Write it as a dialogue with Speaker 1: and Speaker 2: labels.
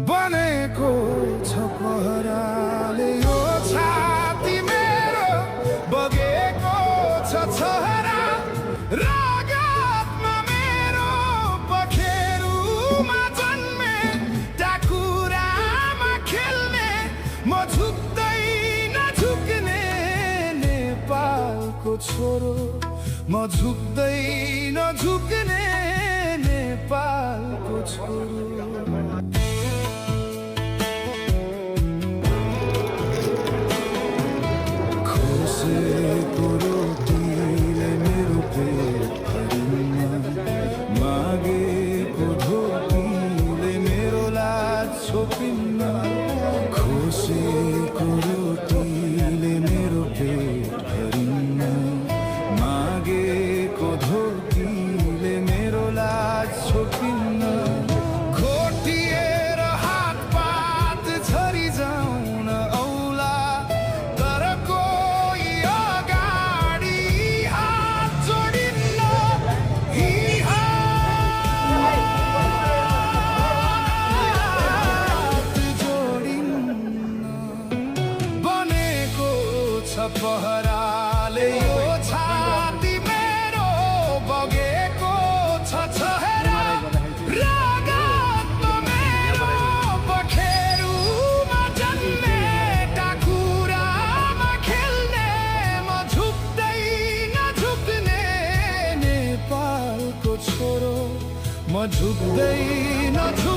Speaker 1: बनेको छ पहराले यो छाती मेरो, बगेको छ छहरा रगतमा मेरो, पखेरुमा जन्मे टाकुरामा खेल्ने, म झुक्दै नझुक्ने नेपालको छोरो, म झुक्दै नझुक्ने नेपालको छोरो। खोसेको रोटीले मेरो पेट भरिन्न, मागेको धोतीले मेरो लाज छोपिन्न, खोसेको रोटीले मेरो पेट भरिन्न, मागेको धोतीले मेरो लाज छोपिन्न। खोटिएर हातपात झरी जाउन औला, तर कोही अगाडि हात जोडिन्न, यी हात जोडिन्न। बनेको छ पहराले यो छाती मेरो, बगेको छ छहरा रगतमा मेरो, पखेरुमा जन्मे टाकुरामा खेल्ने, म झुक्दै नझुक्ने नेपालको छोरो, म झुक्दै नझुक्ने